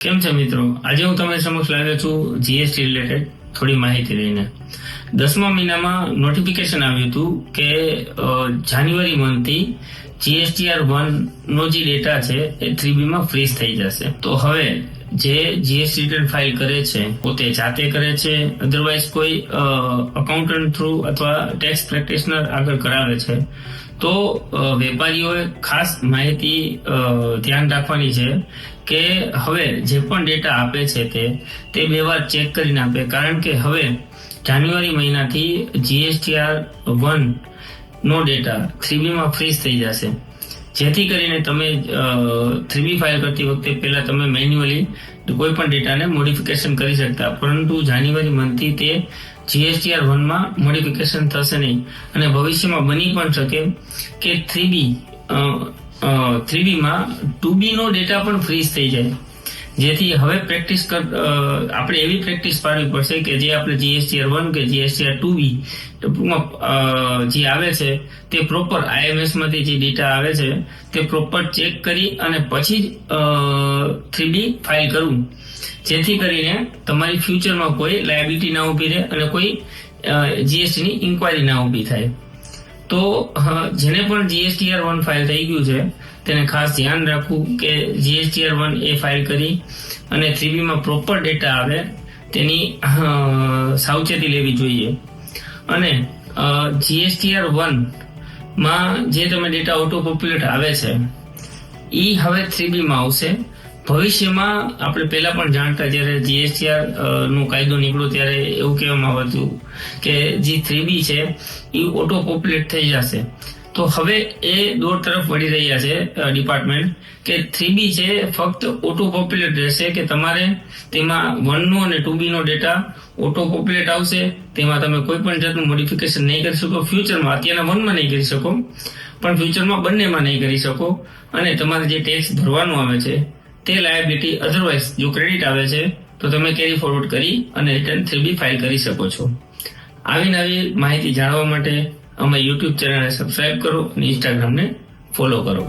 કેમ છે મિત્રો? આજે હું તમારી સમક્ષ લાવ્યો છું જીએસટી રિલેટેડ થોડી માહિતી લઈને. 10મા મહિનામાં નોટિફિકેશન આવ્યું હતું કે જાન્યુઆરી મંથથી GSTR 1 નો જે ડેટા છે એ 3B માં ફ્રીઝ થઈ જશે. તો હવે જે જીએસટી રિટર્ન ફાઇલ કરે છે પોતે જાતે કરે છે, અધરવાઇઝ કોઈ અકાઉન્ટન્ટ થ્રુ અથવા ટેક્સ પ્રેક્ટિશનર આગળ કરાવે છે, તો વેપારીઓએ ખાસ માહિતી ધ્યાન રાખવાની છે કે હવે જે પણ ડેટા આપે છે તે બે વાર ચેક કરીને આપે. કારણ કે હવે જાન્યુઆરી મહિનાથી GSTR 1 નો ડેટા 3B માં ફ્રીઝ થઈ જશે, જેથી કરીને તમે 3B ફાઇલ કરતી વખતે પહેલા તમે મેન્યુઅલી કોઈ પણ ડેટાને મોડિફિકેશન કરી શકતા, પરંતુ જાન્યુઆરી મંથથી તે GSTR 1 માં મોડિફિકેશન થશે નહીં. અને ભવિષ્યમાં બની પણ શકે કે 3B માં 2B નો ડેટા પણ ફ્રીઝ થઈ જાય, જેથી હવે આપણે એવી પ્રેક્ટિસ પાડવી પડશે કે જે આપણે GSTR 1 કે GSTR 2B જે આવે છે તે પ્રોપર IMS માંથી જે ડેટા આવે છે તે પ્રોપર ચેક કરી અને પછી જ 3B ફાઇલ કરવું, જેથી કરીને તમારી ફ્યુચરમાં કોઈ લાયબિલિટી ના ઊભી રહે અને કોઈ GST ની ઇન્ક્વાયરી ના ઊભી થાય. તો જેને પણ GSTR 1 ફાઇલ થઈ ગયું છે તેને ખાસ ધ્યાન રાખવું કે GSTR 1 એ ફાઇલ કરી અને 3B માં પ્રોપર ડેટા આવે તેની સાવચેતી લેવી જોઈએ. અને GSTR 1 માં જે તમે ડેટા ઓટો પોપ્યુલેટ આવે છે એ હવે 3B માં આવશે. ભવિષ્યમાં આપણે પહેલા પણ જાણતા, જ્યારે GSTR નો કાયદો નીકળ્યો ત્યારે એવું કહેવામાં આવતું કે જે 3B છે એ ઓટો પોપ્યુલેટ થઈ જશે. તો હવે એ દોર તરફ વળી રહ્યા છે ડિપાર્ટમેન્ટ કે 3B છે ફક્ત ઓટો પોપ્યુલેટ રહેશે, કે તમારે તેમાં 1 નો અને 2B નો ડેટા ઓટો પોપ્યુલેટ આવશે, તેમાં તમે કોઈ પણ જાતનું મોડિફિકેશન નહીં કરી શકો. ફ્યુચરમાં અત્યારના 1 માં નહીં કરી શકો, પણ ફ્યુચરમાં બંનેમાં નહીં કરી શકો. અને તમારે જે ટેક્સ ભરવાનું આવે છે તે લાયબિલિટી, અધરવાઇઝ જો ક્રેડિટ આવે છે તો તમે કેરી ફોરવર્ડ કરી અને રિટર્ન 3B ફાઇલ કરી શકો છો. આવી નવી માહિતી જાણવા માટે અમારી YouTube ચેનલને સબસ્ક્રાઇબ કરો અને ઇન્સ્ટાગ્રામને ફોલો કરો.